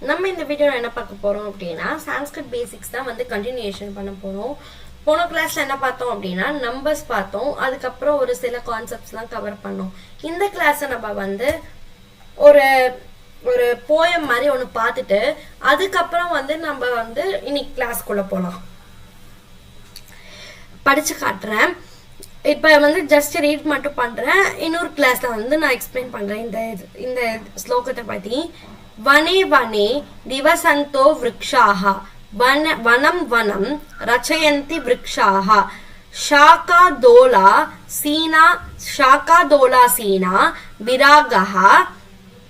நம்ம இந்த வீடியோல என்ன பார்க்க போறோம் அப்படின்னா சான்ஸ்கிரிட் பேசிக்ஸ் தான் வந்து கண்டினியூஷன் பண்ண போறோம். போன கிளாஸ்ல என்ன பார்த்தோம் அப்படின்னா நம்பர்ஸ் பார்த்தோம், அதுக்கப்புறம் ஒரு சில கான்செப்ட்ஸ்லாம் கவர் பண்ணோம். இந்த கிளாஸை நம்ம வந்து ஒரு ஒரு போயம் மாதிரி ஒன்று பார்த்துட்டு அதுக்கப்புறம் வந்து நம்ம வந்து இன்னைக்கு கிளாஸ்க்குள்ள போகலாம். படிச்சு காட்டுறேன். இப்போ வந்து ஜஸ்ட் ரீட் மட்டும் பண்றேன். இன்னொரு கிளாஸ்ல வந்து நான் எக்ஸ்பிளைன் பண்றேன் இந்த ஸ்லோகத்தை பத்தி. வனே வனே திவசந்தோ விருக்ஷாஹ வனம் வனம் ரச்சயந்தி விருக்ஷாஹ ஷாகாதோலா சீனா விராகஹ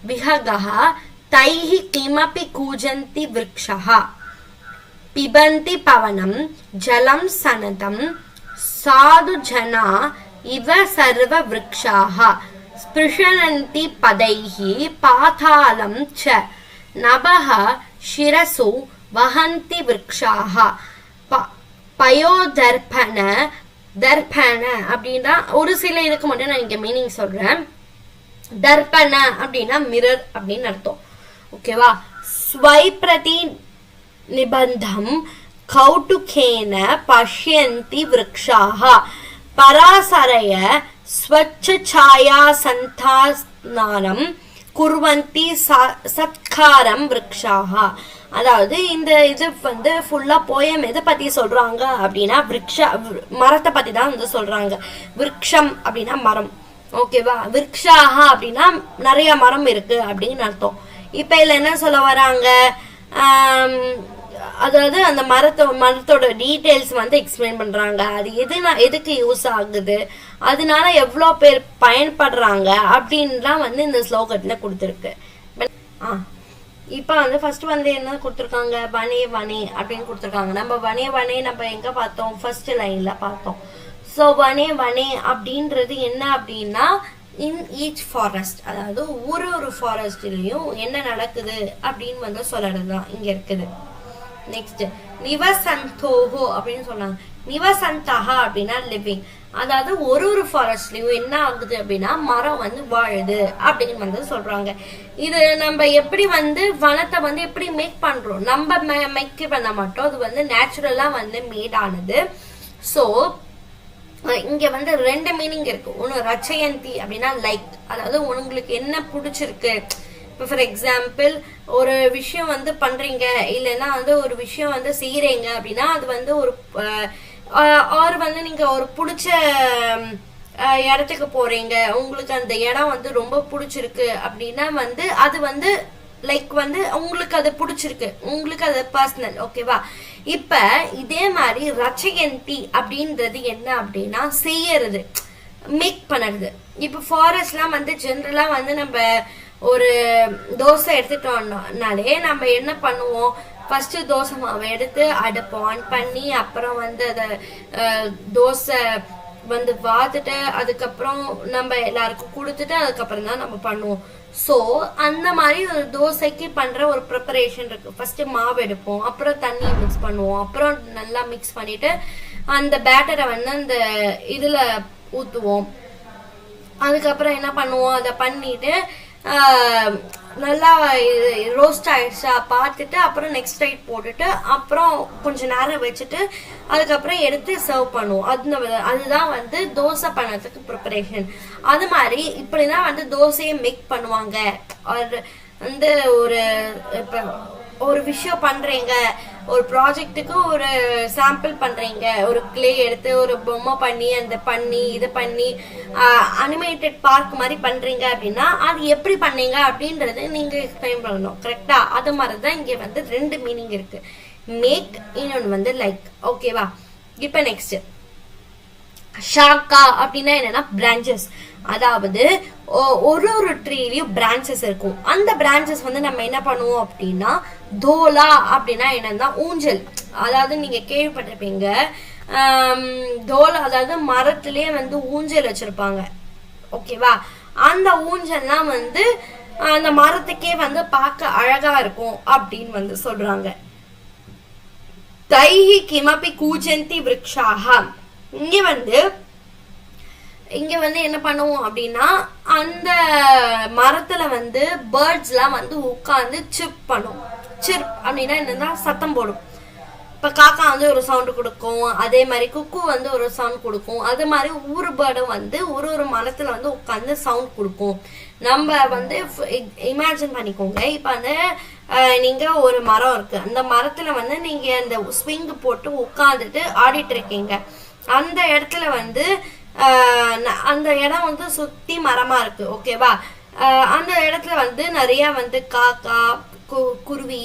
விஹகஹ தைஹி கிமபி கூஜந்தி விருக்ஷஹ பிபந்தி பவனம் ஜலம் சனதம் சாது ஜனா இவ சர்வ விருக்ஷாஹ ஸ்பிருஷனந்தி பதைஹி பாதாளம் ச நபஹ ஷிரசு வஹந்தி விருக்ஷாஹ பயோதர்பண தர்பண அப்படின்னா ஒரு சில இதுக்கு மட்டும் நான் இங்க மீனிங் சொல்றேன். தர்பண அப்படின்னா மிரர் அப்படின்னு அர்த்தம். ஓகேவா? ஸ்வைப்ரதி நிபந்தம் கௌட்டுகேன பஷ்யந்தி விருக்ஷாஹ பராசரய ஸ்வச்சசாயா சந்தாஸ்நானம் குர்வந்தி சத்காரம் விருக்ஷாஹ. அதாவது இந்த இது வந்து ஃபுல்லா போயம் எதை பத்தி சொல்றாங்க அப்படின்னா மரத்தை பத்தி தான் வந்து சொல்றாங்க. விருக்ஷம் அப்படின்னா மரம். ஓகேவா? விருக்ஷாஹ அப்படின்னா நிறைய மரம் இருக்கு அப்படின்னு அர்த்தம். இப்ப இதுல என்ன சொல்ல வராங்க, அதாவது அந்த மரத்தோட டீடைல்ஸ் வந்து எக்ஸ்பிளைன் பண்றாங்க. அது எதுக்கு யூஸ் ஆகுது, அதனால எவ்வளோ பேர் பயன்படுறாங்க அப்படின்லாம் வந்து இந்த ஸ்லோகத்துல கொடுத்துருக்கு. இப்ப வந்து ஃபர்ஸ்ட் வந்து என்ன கொடுத்துருக்காங்க, வனே வனே அப்படின்னு கொடுத்துருக்காங்க. நம்ம வனே வனே நம்ம எங்க பார்த்தோம், ஃபர்ஸ்ட் லைன்ல பார்த்தோம். ஸோ வனே வனே அப்படின்றது என்ன அப்படின்னா இன் ஈச் ஃபாரஸ்ட், அதாவது ஒரு ஃபாரஸ்ட்லயும் என்ன நடக்குது அப்படின்னு வந்து சொல்றதுதான் இங்க இருக்குது. நெக்ஸ்ட் நிவசந்தோஹோ அப்படின்னு சொன்னாங்க. நிவசந்தஹா அப்படின்னா லிவிங், அதாவது ஒரு ஃபாரஸ்ட்லயும் என்ன ஆகுது அப்படின்னா மரம் வந்து வாழுது அப்படின்னு வந்து சொல்றாங்க. இது நம்ம எப்படி வந்து வனத்தை வந்து எப்படி மேக் பண்றோம், நம்ம மேக் பண்ண மாட்டோம், அது வந்து நேச்சுரலா வந்து மேட் ஆனது. ஸோ இங்க வந்து ரெண்டு மீனிங் இருக்கு. ஒன்னு ரச்சயந்தி அப்படின்னா லைக், அதாவது உங்களுக்கு என்ன பிடிச்சிருக்கு. இப்போ ஃபார் எக்ஸாம்பிள் ஒரு விஷயம் வந்து பண்றீங்க, இல்லைன்னா வந்து ஒரு விஷயம் வந்து செய்யறீங்க அப்படின்னா அது வந்து ஒரு ஆர் வந்து நீங்க ஒரு பிடிச்ச இடத்துக்கு போறீங்க, உங்களுக்கு அந்த இடம் வந்து ரொம்ப பிடிச்சிருக்கு அப்படின்னா வந்து அது வந்து லைக் வந்து உங்களுக்கு அது பிடிச்சிருக்கு, உங்களுக்கு அது பர்சனல். ஓகேவா? இப்ப இதே மாதிரி ரச்சயந்தி அப்படின்றது என்ன அப்படின்னா செய்யறது, மேக் பண்ணுறது. இப்ப ஃபாரஸ்ட்லாம் வந்து ஜென்ரலா வந்து நம்ம ஒரு தோசை எடுத்துட்டோம்னாலே நம்ம என்ன பண்ணுவோம், ஃபர்ஸ்ட் தோசை மாவை எடுத்து அடுப்பு ஆன் பண்ணி அப்புறம் வந்து அதை தோசை வந்து வாத்துட்டு அதுக்கப்புறம் நம்ம எல்லாருக்கும் கொடுத்துட்டு அதுக்கப்புறம் தான் நம்ம பண்ணுவோம். ஸோ அந்த மாதிரி ஒரு தோசைக்கு பண்ற ஒரு ப்ரிப்பரேஷன் இருக்கு. ஃபர்ஸ்ட் மாவு எடுப்போம், அப்புறம் தண்ணியை மிக்ஸ் பண்ணுவோம், அப்புறம் நல்லா மிக்ஸ் பண்ணிட்டு அந்த பேட்டரை வந்து அந்த இதுல ஊத்துவோம். அதுக்கப்புறம் என்ன பண்ணுவோம், அதை பண்ணிட்டு நல்லா ரோஸ்ட் ஆயிடுச்சா பார்த்துட்டு அப்புறம் நெக்ஸ்ட் ரைட் போட்டுட்டு அப்புறம் கொஞ்சம் நேரம் வச்சுட்டு அதுக்கப்புறம் எடுத்து சர்வ் பண்ணுவோம். அதுதான் வந்து தோசை பண்ணதுக்கு ப்ரிப்பரேஷன். அது மாதிரி இப்படிதான் வந்து தோசையை மேக் பண்ணுவாங்க. வந்து இப்போ ஒரு விஷயம் பண்றீங்க, ஒரு ப்ராஜெக்டுக்கு ஒரு சாம்பிள் பண்றீங்க, ஒரு கிளே எடுத்து ஒரு பொம்மை பண்ணி இதை பண்ணி அனிமேட்டட் பார்க் மாதிரி பண்றீங்க அப்படின்னா அது எப்படி பண்ணீங்க அப்படின்றது நீங்க எக்ஸ்பிளைன் பண்ணணும். கரெக்டா? அது மாதிரிதான் இங்க வந்து ரெண்டு மீனிங் இருக்கு, மேக், இன்னொன்னு வந்து லைக். ஓகேவா? இப்ப நெக்ஸ்ட் ஷாக்கா அப்படின்னா என்னன்னா பிரான்ச்சஸ், அதாவது ஒரு ட்ரீலயும் பிரான்ச்சஸ் இருக்கும். அந்த பிரான்ச்சஸ் வந்து நம்ம என்ன பண்ணுவோம் அப்படின்னா தோலா அப்படின்னா என்னன்னா ஊஞ்சல். அதாவது நீங்க கேள்விப்பட்டிருப்பீங்க தோலா, அதாவது மரத்திலேயே வந்து ஊஞ்சல் வச்சிருப்பாங்க. ஓகேவா? அந்த ஊஞ்சல்லாம் வந்து அந்த மரத்துக்கே வந்து பார்க்க அழகா இருக்கும் அப்படின்னு வந்து சொல்றாங்க. தைஹி கிமபி கூஜந்தி விருக்ஷாஹ. இங்க வந்து என்ன பண்ணுவோம் அப்படின்னா அந்த மரத்துல வந்து பேர்ட்ஸ் எல்லாம் வந்து உட்கார்ந்து சிப் பண்ணும். சிர்ப் அப்படின்னா என்னன்னா சத்தம் போடும். இப்ப காக்கா வந்து ஒரு சவுண்ட் கொடுக்கும், அதே மாதிரி குக்கு வந்து ஒரு சவுண்ட் கொடுக்கும். அது மாதிரி ஒவ்வொரு பேர்டும் வந்து ஒரு மரத்துல வந்து உட்காந்து சவுண்ட் கொடுக்கும். நம்ம வந்து இமேஜின் பண்ணிக்கோங்க, இப்ப வந்து நீங்க ஒரு மரம் இருக்கு, அந்த மரத்துல வந்து நீங்க அந்த ஸ்விங் போட்டு உட்காந்துட்டு ஆடிட்டு இருக்கீங்க. அந்த இடத்துல வந்து அந்த இடம் வந்து சுத்தி மரமா இருக்கு, ஓகேவா? அந்த இடத்துல வந்து நிறைய வந்து காக்கா, குருவி,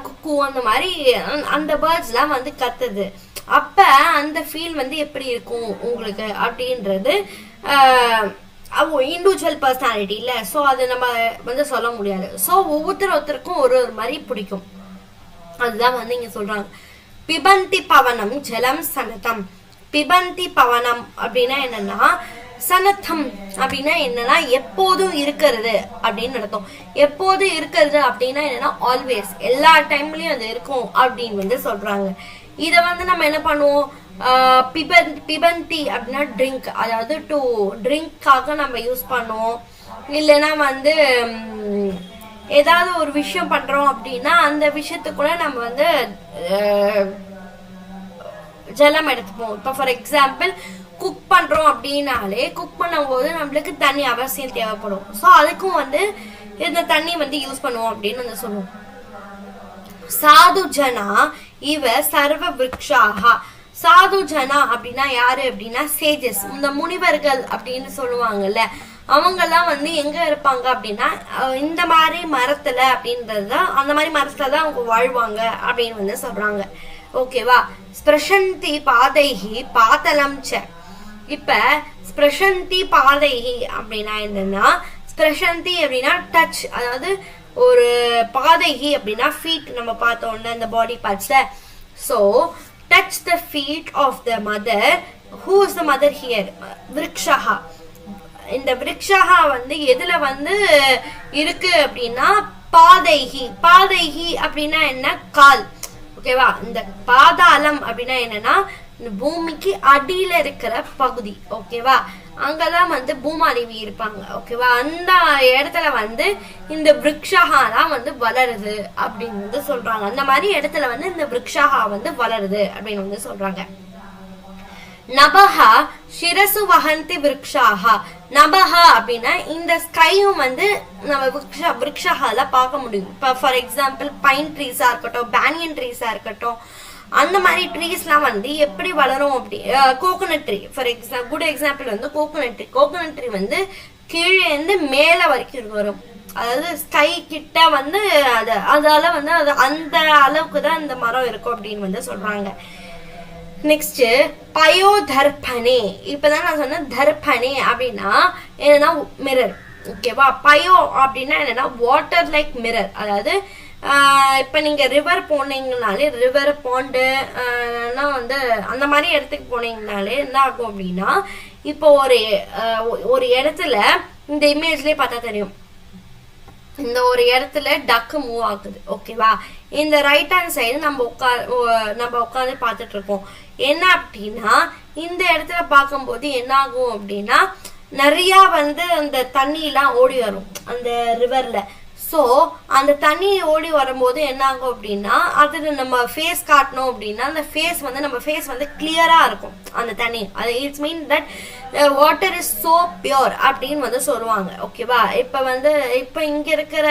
குக்கு அந்த மாதிரி அந்த பேர்ட்ஸ் எல்லாம் வந்து கத்துது. அப்ப அந்த ஃபீல் வந்து எப்படி இருக்கும் உங்களுக்கு அப்படின்றது இண்டிவிஜுவல் பர்சனாலிட்டி இல்ல, சோ அது நம்ம வந்து சொல்ல முடியாது. சோ ஒவ்வொருத்தருக்கும் ஒரு மாதிரி பிடிக்கும். அதுதான் வந்து இங்க சொல்றாங்க. பிபந்தி பவனம் ஜலம் சனதம். பிபந்தி பவனம் அப்படின்னா என்னன்னா, சனத்தம் அப்படின்னா என்னன்னா எப்போதும் இருக்கிறது அப்படின்னு அர்த்தம். எப்போதும் இருக்கிறது அப்படின்னா என்னன்னா ஆல்வேஸ், எல்லா டைம்லயும் அது இருக்கும் அப்படின்னு வந்து சொல்றாங்க. இத வந்து நம்ம என்ன பண்ணுவோம், பிபந்தி அப்படின்னா ட்ரிங்க், அதாவது டு ட்ரிங்க்காக நம்ம யூஸ் பண்ணுவோம். இல்லைன்னா வந்து ஏதாவது ஒரு விஷயம் பண்றோம் அப்படின்னா அந்த விஷயத்துக்குள்ள நம்ம வந்து ஜலம் எடுத்துப்போம். இப்போ ஃபார் எக்ஸாம்பிள் குக் பண்றோம் அப்படின்னாலே குக் பண்ணும் போது நம்மளுக்கு தண்ணி அவசியம் தேவைப்படும். ஸோ அதுக்கும் வந்து இந்த தண்ணி வந்து யூஸ் பண்ணுவோம் அப்படின்னு வந்து சொல்லுவோம். சாது ஜனா இவ சர்வ விருக்ஷாஹா. சாது ஜனா அப்படின்னா யாரு அப்படின்னா சேஜஸ், இந்த முனிவர்கள் அப்படின்னு சொல்லுவாங்கல்ல, அவங்க எல்லாம் வந்து எங்க இருப்பாங்க அப்படின்னா இந்த மாதிரி மரத்துல அப்படின்றதுதான், அந்த மாதிரி மரத்துல தான் அவங்க வாழ்வாங்க அப்படின்னு வந்து சொல்றாங்க, ஓகேவா? ஸ்பிரஷந்தி பாதைஹி பாதலம் ச. இப்ப ஸ்பிரஷந்தி பாதைஹி அப்படின்னா என்னன்னா, ஸ்பிரஷந்தி அப்படின்னா டச், அதாவது ஒரு பாதைஹி அப்படின்னா ஃபீட், நம்ம பார்த்தோம்னா இந்த பாடி பார்ட்ஸ்ல. So touch the feet of the mother. Who is the mother here? விருக்ஷஹா. இந்த விருக்ஷஹா வந்து எதுல வந்து இருக்கு அப்படின்னா பாதைஹி. பாதைஹி அப்படின்னா என்ன, கால், ஓகேவா? இந்த பாதாளம் அப்படின்னா என்னன்னா பூமிக்கு அடியில இருக்கிற பகுதி, ஓகேவா? அங்கதான் வந்து பூமாதேவி இருப்பாங்க, ஓகேவா? அந்த இடத்துல வந்து இந்த விருக்ஷஹா தான் வந்து வளருது அப்படின்னு வந்து சொல்றாங்க. அந்த மாதிரி இடத்துல வந்து இந்த விருக்ஷஹா வந்து வளருது அப்படின்னு வந்து சொல்றாங்க. நபஹா சிரசு வஹந்தி விருக்ஷாஹா. நபஹா அப்படின்னா இந்த ஸ்கையும் வந்து நம்ம விருக்ஷஹால பார்க்க முடியும். இப்போ ஃபார் எக்ஸாம்பிள் பைன் ட்ரீஸா இருக்கட்டும், பேனியன் ட்ரீஸா இருக்கட்டும், அந்த மாதிரி ட்ரீஸ்லாம் வந்து எப்படி வளரும் அப்படி, coconut tree for example, good example வந்து கோகோனட் ட்ரீ. கோகோனட் ட்ரீ வந்து கீழே இருந்து மேல வரைக்கும் வரும், அதாவது ஸ்கை கிட்ட வந்து அதால வந்து அது அந்த அளவுக்கு தான் இந்த மரம் இருக்கும் அப்படின்னு வந்து சொல்றாங்க. நெக்ஸ்ட் பயோ தர்பனே. இப்பதான் நான் சொன்ன தர்பனே அப்படின்னா என்னன்னா மிரர், ஓகேவா? பயோ அப்படின்னா என்னன்னா வாட்டர் லைக் மிரர், அதாவது இப்ப நீங்க ரிவர் போனீங்கனாலே, ரிவர் பாண்டு வந்து அந்த மாதிரி இடத்துக்கு போனீங்கனாலே என்ன ஆகும் அப்படின்னா, இப்போ ஒரு இடத்துல இந்த இமேஜ்லயே பார்த்தா தெரியும், இந்த ஒரு இடத்துல டக்கு மூவ் ஆகுது, ஓகேவா? இந்த ரைட் ஹேண்ட் சைடு நம்ம உட்காந்து பார்த்துட்டு இருக்கோம். என்ன அப்படின்னா இந்த இடத்துல பார்க்கும்போது என்ன ஆகும் அப்படின்னா நிறைய வந்து அந்த தண்ணி எல்லாம் ஓடி வரும் அந்த ரிவர்ல. ஸோ அந்த தண்ணி ஓடி வரும்போது என்ன ஆகும் அப்படின்னா அதுல நம்ம ஃபேஸ் காட்டணும் அப்படின்னா அந்த ஃபேஸ் வந்து நம்ம ஃபேஸ் வந்து கிளியரா இருக்கும் அந்த தண்ணி. அது it's mean that water is so pure அப்படின்னு வந்து சொல்லுவாங்க, ஓகேவா? இப்ப இங்க இருக்கிற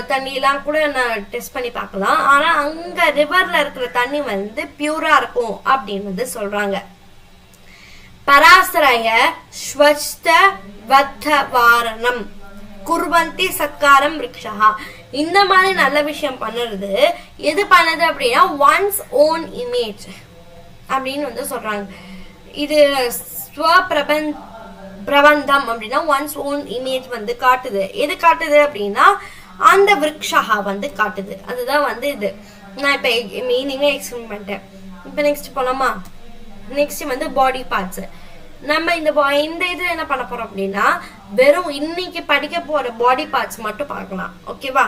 தண்ணியெல்லாம் கூட நான் டெஸ்ட் பண்ணி பார்க்கலாம், ஆனா அங்க ரிவர்ல இருக்கிற தண்ணி வந்து பியூரா இருக்கும் அப்படின்னு வந்து சொல்றாங்க. பராசரய ஸ்வச்த வத்த வாரணம் குர்வந்தி சத்காரம் விருக்ஷஹா. இந்த மாதிரி நல்ல விஷயம் பண்ணுறது எது பண்ணுது அப்படின்னா ஒன்ஸ் ஓன் இமேஜ் அப்படின்னு வந்து சொல்றாங்க. இது பிரபந்தம் அப்படின்னா ஒன்ஸ் ஓன் இமேஜ் வந்து காட்டுது. எது காட்டுது அப்படின்னா அந்த விருக்ஷஹா வந்து காட்டுது. அதுதான் வந்து இது. நான் இப்ப மீனிங்கே எக்ஸ்பிளைன் பண்ணிட்டேன். இப்ப நெக்ஸ்ட் போலாமா? நெக்ஸ்ட் வந்து பாடி பார்ட்ஸ். நம்ம இந்த இது என்ன பண்ண போறோம் அப்படின்னா வெறும் இன்னைக்கு படிக்க போற பாடி பார்ட்ஸ் மட்டும் பார்க்கலாம், ஓகேவா?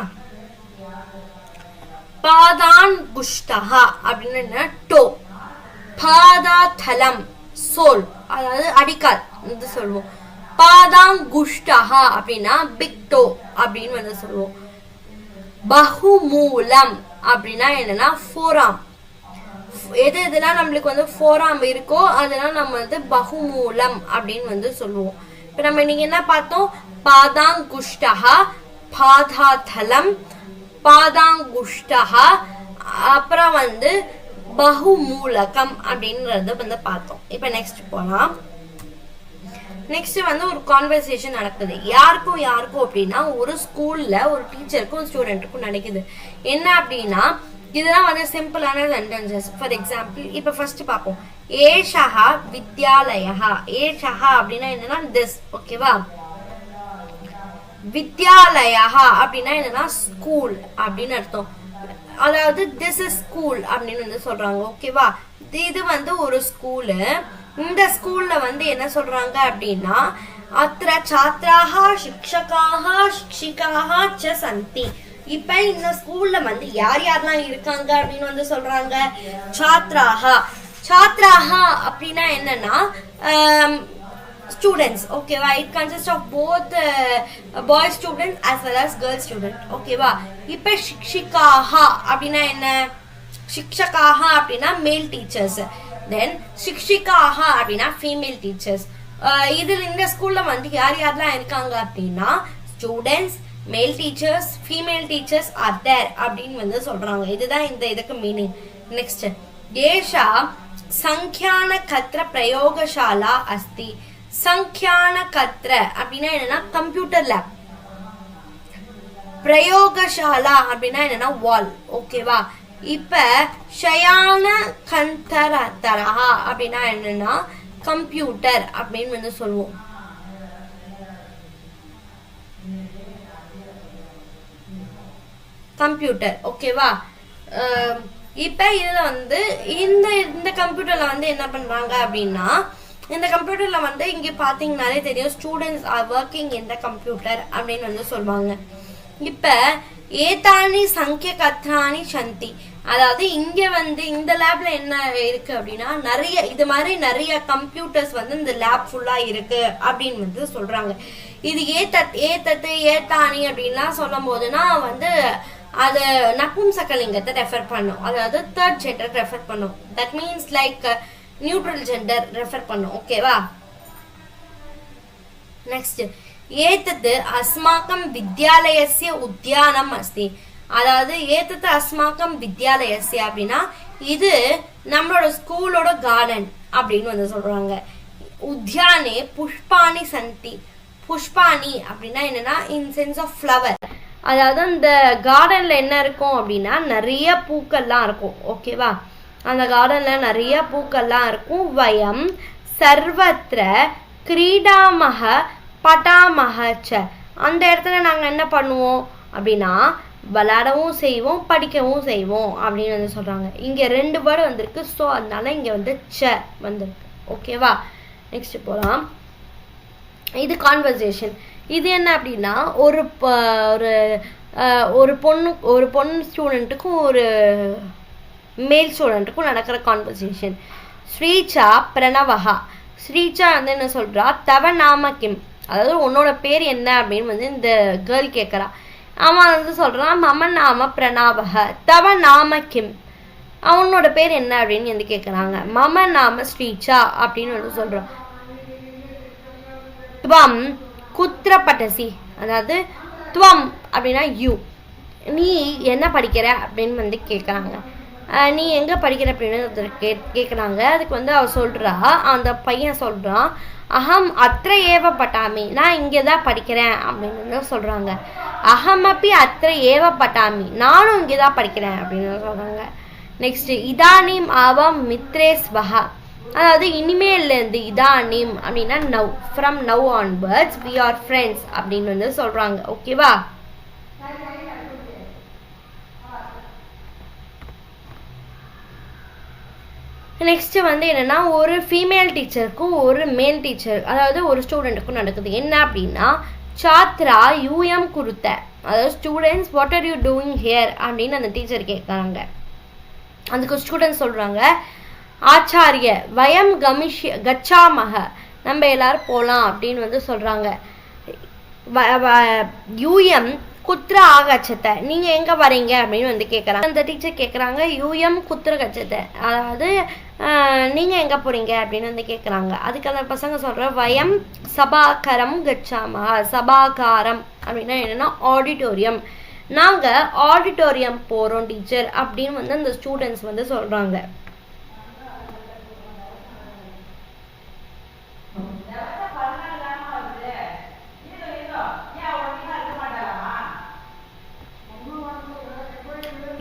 பாதான் குஷ்டஹா அப்படின்னு டோ, பாதா தலம் சோல், அதாவது அடிக்கால் வந்து சொல்லுவோம். பாதாங் குஷ்டஹா அப்படின்னா பிக் டோ அப்படின்னு வந்து சொல்லுவோம். பகுமூலம் அப்படின்னா என்னன்னா ஃபோராம். எது எதுலாம் நம்மளுக்கு வந்து ஃபோராம் இருக்கோ அதெல்லாம் நம்ம வந்து பகுமூலம் அப்படின்னு வந்து சொல்லுவோம். இப்ப நம்ம இன்னைக்கு என்ன பார்த்தோம்? பாதாங்குஷ்டஹா, பாதாதலம், பாதாங்குஷ்டஹா, அப்புறம் வந்து பகுமூலகம் அப்படின்றத வந்து பார்த்தோம். இப்ப நெக்ஸ்ட் போலாம். நெக்ஸ்ட் வந்து ஒரு கான்வர்சேஷன் நடக்குது. யாருக்கும் அப்படின்னா ஒரு ஸ்கூல்ல ஒரு டீச்சருக்கும் ஸ்டூடெண்ட்டுக்கும் நடக்குது. என்ன அப்படின்னா இதெல்லாம் வந்து சிம்பிளான சென்டென்சஸ். ஃபார் எக்ஸாம்பிள் இப்ப ஃபர்ஸ்ட் பார்ப்போம். ஏஷஹா வித்யாலயா. ஏஷஹா அப்படின்னா என்னன்னா திஸ். ஓகேவா? வித்யாலயா அப்படின்னா என்னன்னா ஸ்கூல் அப்படின்னு அர்த்தம். அதாவது திஸ் இஸ் ஸ்கூல் அப்படின்னு வந்து சொல்றாங்க. ஓகேவா? இது வந்து ஒரு ஸ்கூலு. இந்த ஸ்கூல்ல வந்து என்ன சொல்றாங்க அப்படின்னா அத்ர சாத்ராஹா சிக்ஷகாஹா சிக்ஷிகாஹா ச சந்தி. இப்ப இந்த ஸ்கூல்ல வந்து யாரெல்லாம் இருக்காங்க அப்படின்னு வந்து சொல்றாங்க? சாத்ராஹா. சாத்ராஹா அப்படின்னா என்னன்னா ஸ்டூடெண்ட்ஸ். ஓகேவா? It consist of both boys students as well as girls student. ஓகேவா? இப்ப சிக்ஷிகாஹா அப்படின்னா என்ன? சிக்ஷகாஹா அப்படின்னா மேல் டீச்சர்ஸ். தென் சிக்ஷிகாஹா அப்படின்னா ஃபீமேல் டீச்சர்ஸ். இதுல இந்த ஸ்கூல்ல வந்து யாரெல்லாம் இருக்காங்க அப்படின்னா students, male teachers, female teachers are there அப்படின்னு வந்து சொல்றாங்க. இதுதான் இந்த இதுக்கு மீனிங். நெக்ஸ்ட், ஏஷா சங்கியான கத்ர பிரயோகசாலா அஸ்தி. சங்கியான கத்ர அப்படின்னா என்னன்னா கம்ப்யூட்டர் லேப். பிரயோகசாலா அப்படின்னா என்னன்னா வால். ஓகேவா? இப்ப ஷயான கந்தரதரஹா அப்படின்னா என்னன்னா கம்ப்யூட்டர் அப்படின்னு வந்து சொல்லுவோம். கம்ப்யூட்டர். ஓகேவா? இப்ப இதுல வந்து இந்த கம்ப்யூட்டர்ல வந்து என்ன பண்றாங்க அப்படின்னா இந்த கம்ப்யூட்டர்ல வந்து இங்க பாத்தீங்கன்னாலே தெரியும் students are working in the computer அப்படின்னு வந்து சொல்லுவாங்க. இப்ப ஏதானி சங்கிய கத்ராணி சந்தி. அதாவது இங்க வந்து இந்த லேப்ல என்ன இருக்கு அப்படின்னா நிறைய இது மாதிரி நிறைய கம்ப்யூட்டர்ஸ் வந்து இந்த லேப் ஃபுல்லா இருக்கு அப்படின்னு வந்து சொல்றாங்க. இது ஏத்தானி அப்படின்லாம் சொல்லும் போதுன்னா வந்து அது நபும்சகலிங்கத்தை ரெஃபர் பண்ணும். அதாவது தேர்ட் ஜெண்டர் ரெஃபர் பண்ணும். That means like neutral gender refer பண்ணும். ஓகேவா? நெக்ஸ்ட், ஏதத் அஸ்மாக்கம் வித்யாலயஸ்ய உத்யானம் அஸ்தி. அதாவது ஏதத் அஸ்மாக்கம் வித்யாலயஸ்ய அப்படின்னா இது நம்மளோட ஸ்கூலோட கார்டன் அப்படின்னு வந்து சொல்றாங்க. உத்யானே புஷ்பாணி சந்தி. புஷ்பாணி அப்படின்னா என்னன்னா இன் சென்ஸ் ஆஃப் ஃப்ளவர். அதாவது அந்த கார்டன்ல என்ன இருக்கும் அப்படின்னா நிறைய பூக்கள்லாம் இருக்கும். ஓகேவா? அந்த கார்டன்ல நிறைய பூக்கள்லாம் இருக்கும். வயம் சர்வத்ர கிரீடாமக பட்டாமகச்ச. அந்த இடத்துல நாங்க என்ன பண்ணுவோம் அப்படின்னா விளையாடவும் செய்வோம், படிக்கவும் செய்வோம் அப்படின்னு வந்து சொல்றாங்க. இங்க 2 வேர்டு வந்திருக்கு. ஸோ அதனால இங்க வந்து ச வந்திருக்கு. ஓகேவா? நெக்ஸ்ட் போலாம். இது கான்வர்சேஷன். இது என்ன அப்படின்னா ஒரு பொண்ணு ஸ்டூடெண்ட்டுக்கும் ஒரு மேல் ஸ்டூடெண்ட்டுக்கும் நடக்கிற கான்வர்சேஷன். ஸ்ரீச்சா பிரணவஹா. ஸ்ரீச்சா வந்து என்ன சொல்றா? தவ நாம கிம். அதாவது உன்னோட பேர் என்ன அப்படின்னு வந்து இந்த கேர்ள் கேட்கறா. அவன் வந்து சொல்றான் மம நாம பிரணவஹ தவ நாம கிம். அவனோட பேர் என்ன அப்படின்னு வந்து கேட்கறாங்க. மம நாம ஸ்ரீச்சா அப்படின்னு வந்து சொல்றான். துவம் குத்ர பட்டசி. அதாவது துவம் அப்படின்னா யூ. நீ என்ன படிக்கிற அப்படின்னு வந்து கேட்கறாங்க. நீ எங்க படிக்கிற அப்படின்னு கேட்கறாங்க. அதுக்கு வந்து அவ சொல்றா, அந்த பையன் சொல்றான் அகம் அத்ர ஏவ பட்டாமி. நான் இங்கதான் படிக்கிறேன் அப்படின்னு சொல்றாங்க. அகம் அப்பி அத்ர ஏவ பட்டாமி. நானும் இங்கதான் படிக்கிறேன் அப்படின்னு சொல்றாங்க. நெக்ஸ்ட், இதானீம் ஆவம் மித்ரேஸ் வஹா. அதாவது இனிமேல இருந்து இதானீம் அப்படின்னா now. From now onwards we are friends அப்படின்னு வந்து சொல்றாங்க. ஓகேவா? நெக்ஸ்ட் வந்து என்னன்னா ஒரு ஃபீமேல் டீச்சருக்கும் ஒரு மேல் டீச்சர் அதாவது ஒரு ஸ்டூடெண்ட்டுக்கும் நடக்குது. என்ன அப்படின்னா சாத்ரா யூஎம் குருத்த. அதாவது students what are you doing here அப்படின்னு அந்த டீச்சர் கேட்கறாங்க. அதுக்கு ஸ்டூடெண்ட்ஸ் சொல்றாங்க ஆச்சாரிய வயம் கச்சாமக. நம்ம எல்லாரும் போலாம் அப்படின்னு வந்து சொல்றாங்க. யூஎம் குத்ர ஆகச்சத்தை, நீங்க எங்க வரீங்க அப்படின்னு வந்து கேட்கறாங்க. அந்த டீச்சர் கேட்கறாங்க யூஎம் குத்ர கச்சத்தை, அதாவது நீங்க எங்க போறீங்க அப்படின்னு வந்து கேட்கறாங்க. அதுக்கு அந்த பசங்க சொல்ற வயம் சபாகரம் கச்சாமா. சபாகாரம் அப்படின்னா என்னன்னா ஆடிட்டோரியம், நாங்க ஆடிட்டோரியம் போறோம் டீச்சர் அப்படின்னு வந்து அந்த ஸ்டூடெண்ட்ஸ் வந்து சொல்றாங்க.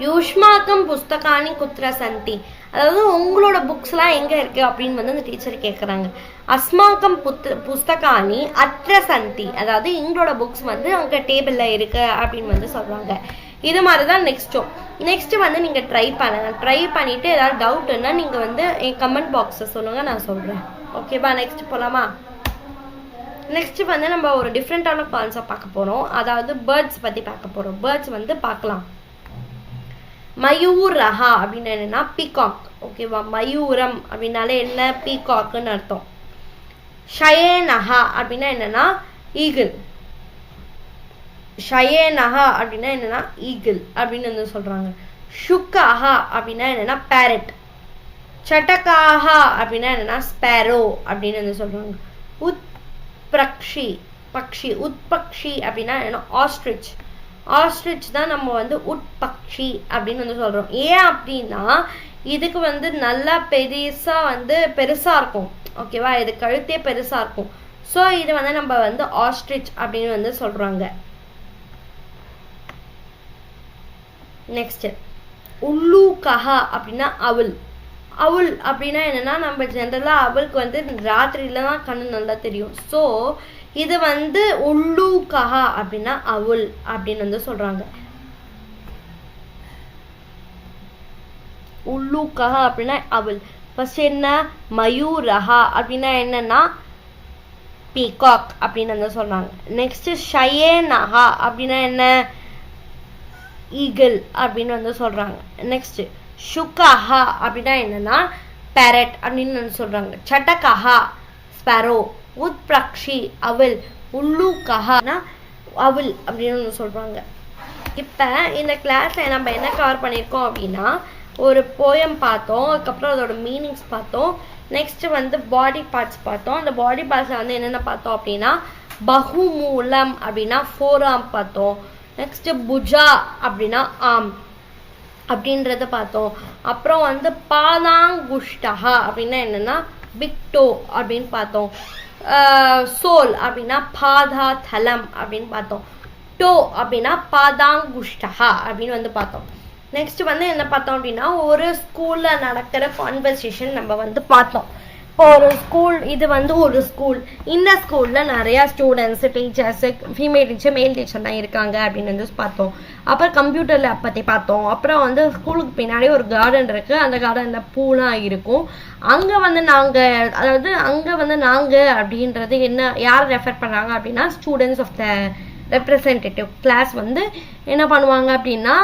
யூஷ்மாக்கம் புஸ்தகானி குத்ர சந்தி, அதாவது உங்களோட புக்ஸ்லாம் எங்க இருக்கு அப்படின்னு வந்து அந்த டீச்சர் கேட்குறாங்க. அஸ்மாக்கம் புஸ்தகானி அற்ற சந்தி, அதாவது எங்களோட புக்ஸ் வந்து அங்கே டேபிளில் இருக்கு அப்படின்னு வந்து சொல்றாங்க. இது மாதிரி தான் நெக்ஸ்ட் வந்து நீங்கள் ட்ரை பண்ணுங்க. ட்ரை பண்ணிட்டு ஏதாவது டவுட்னா நீங்கள் வந்து என் கமெண்ட் பாக்ஸில் சொல்லுங்க, நான் சொல்கிறேன். ஓகேவா? நெக்ஸ்ட் போகலாமா? நெக்ஸ்ட் வந்து நம்ம ஒரு டிஃப்ரெண்ட்டான கான்செப்ட் பார்க்க போகிறோம். அதாவது பேர்ட்ஸ் பற்றி பார்க்க போகிறோம். பேர்ட்ஸ் வந்து பார்க்கலாம். மயூரஹா அப்படின்னு என்னன்னா பீகாக். ஓகேவா? மயூரம் அப்படின்னாலே என்ன? பீகாக்குன்னு அர்த்தம். ஷயேனஹா அப்படின்னா என்னன்னா ஈகிள். ஷயேனஹா அப்படின்னா என்னன்னா ஈகிள் அப்படின்னு வந்து சொல்றாங்க. ஷுக்காஹா அப்படின்னா என்னன்னா பேரட். சட்டகாஹா அப்படின்னா என்னன்னா ஸ்பேரோ அப்படின்னு வந்து சொல்றாங்க. உத்பிரக்ஷி பக்ஷி. உத்பக்ஷி அப்படின்னா என்னன்னா ஆஸ்ட்ரிச். ஆஸ்ட்ரிச் தான் நம்ம வந்து உட்பக்ஷி அப்படின்னு வந்து சொல்றோம். ஏன் அப்படின்னா இதுக்கு வந்து நல்லா பெருசா இருக்கும். ஓகேவா? இது கழுத்தே பெருசா இருக்கும். ஸோ இது வந்து நம்ம வந்து ஆஸ்ட்ரிச் அப்படின்னு வந்து சொல்றாங்க. நெக்ஸ்ட் உள்ளூகஹா அப்படின்னா அவுல். அவுல் அப்படின்னா என்னன்னா நம்ம ஜென்ரலா அவளுக்கு வந்து ராத்திரியில தான் கண்ணு நல்லா தெரியும். ஸோ இது வந்து உள்ளூகஹா அப்படின்னா அவுல் அப்படின்னு வந்து சொல்றாங்க. உள்ளூகஹா அப்படின்னா அவுல். ஃபர்ஸ்ட் என்ன? மயூரஹா அப்படின்னா என்னன்னா பீகாக் அப்படின்னு வந்து சொல்றாங்க. நெக்ஸ்ட் ஷயேனஹா அப்படின்னா என்ன? ஈகிள் அப்படின்னு வந்து சொல்றாங்க. நெக்ஸ்ட் ஷுகாஹா அப்படின்னா என்னன்னா பேரட் அப்படின்னு வந்து சொல்றாங்க. சட்டகஹா ஸ்பேரோ. உத்பிரக்ஷி அவுல். உள்ளூகஹானா அவுல் அப்படின்னு சொல்றாங்க. இப்ப இந்த கிளாஸ்ல நம்ம என்ன கவர் பண்ணியிருக்கோம் அப்படின்னா ஒரு போயம் பார்த்தோம், அதுக்கப்புறம் அதோட மீனிங்ஸ் பார்த்தோம். நெக்ஸ்ட் வந்து பாடி பார்ட்ஸ் பார்த்தோம். அந்த பாடி பார்ட்ஸ்ல வந்து என்னென்ன பார்த்தோம் அப்படின்னா பகுமூலம் அப்படின்னா ஃபோராம் பார்த்தோம். நெக்ஸ்ட் புஜா அப்படின்னா ஆம் அப்படின்றத பார்த்தோம். அப்புறம் வந்து பாதாங்குஷ்டஹா அப்படின்னா என்னன்னா பிக் டோ அப்படின்னு பார்த்தோம். சோல் அப்படின்னா பாதா தலம் அப்படின்னு பார்த்தோம். டோ அப்படின்னா பாதாங்குஷ்டஹா அப்படின்னு வந்து பார்த்தோம். நெக்ஸ்ட் வந்து என்ன பார்த்தோம் அப்படின்னா ஒரு ஸ்கூல்ல நடக்கிற கான்வர்சேஷன் நம்ம வந்து பார்த்தோம். இப்போ ஒரு ஸ்கூல், இது வந்து ஒரு ஸ்கூல். இந்த ஸ்கூல்ல நிறைய ஸ்டூடெண்ட்ஸ், டீச்சர்ஸ், ஃபீமேல் டீச்சர், மேல் டீச்சர் தான் இருக்காங்க அப்படின்னு வந்து பார்த்தோம். அப்புறம் கம்ப்யூட்டர்ல பத்தி பார்த்தோம். அப்புறம் வந்து ஸ்கூலுக்கு பின்னாடி ஒரு கார்டன் இருக்கு. அந்த கார்டன்ல பூலாம் இருக்கும். அங்க வந்து நாங்க அப்படின்றது என்ன, யார் ரெஃபர் பண்றாங்க அப்படின்னா students of the representative class வந்து என்ன பண்ணுவாங்க அப்படின்னா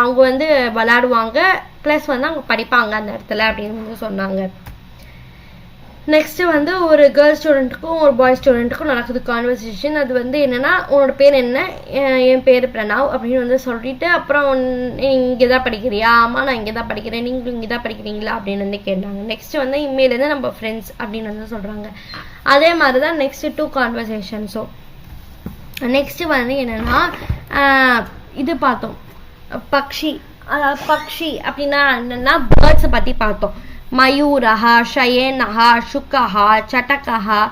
அவங்க வந்து விளையாடுவாங்க, ப்ளஸ் வந்து அவங்க படிப்பாங்க அந்த இடத்துல அப்படின்னு வந்து சொன்னாங்க. நெக்ஸ்ட் வந்து ஒரு கேர்ள் ஸ்டூடெண்ட்டுக்கும் ஒரு பாய் ஸ்டூடெண்ட்டுக்கும் நடக்குது கான்வர்சேஷன். அது வந்து என்னன்னா உன்னோட பேர் என்ன? என் பேர் பிரணவ் அப்படின்னு வந்து சொல்லிட்டு அப்புறம் நீ இங்கே தான் படிக்கிறியா? ஆமாம் நான் இங்கே தான் படிக்கிறேன், நீங்களும் இங்கே தான் படிக்கிறீங்களா அப்படின்னு வந்து கேட்டாங்க. நெக்ஸ்ட் வந்து இனிமேலேருந்து நம்ம ஃப்ரெண்ட்ஸ் அப்படின்னு வந்து சொல்கிறாங்க. அதே மாதிரி தான் நெக்ஸ்ட் 2 கான்வர்சேஷன்ஸும். நெக்ஸ்ட் வந்து என்னன்னா இது பார்த்தோம் பக்ஷி. பக்ஷி அப்படின்னா என்னன்னா பேர்ட்ஸை பற்றி பார்த்தோம். மயூரஹா, ஷயேனஹா, ஷுகஹா, சட்டகஹா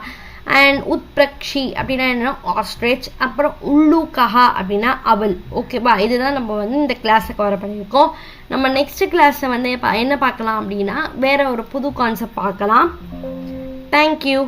அண்ட் உத்பிரக்ஷி அப்படின்னா என்னன்னா ஆஸ்ட்ரிச். அப்புறம் உள்ளூகஹா அப்படின்னா அவல். ஓகேவா? இதுதான் நம்ம வந்து இந்த கிளாஸை கவர் பண்ணியிருக்கோம். நம்ம நெக்ஸ்ட் கிளாஸை வந்து என்ன பார்க்கலாம் அப்படின்னா வேற ஒரு புது கான்செப்ட் பார்க்கலாம். தேங்க்யூ.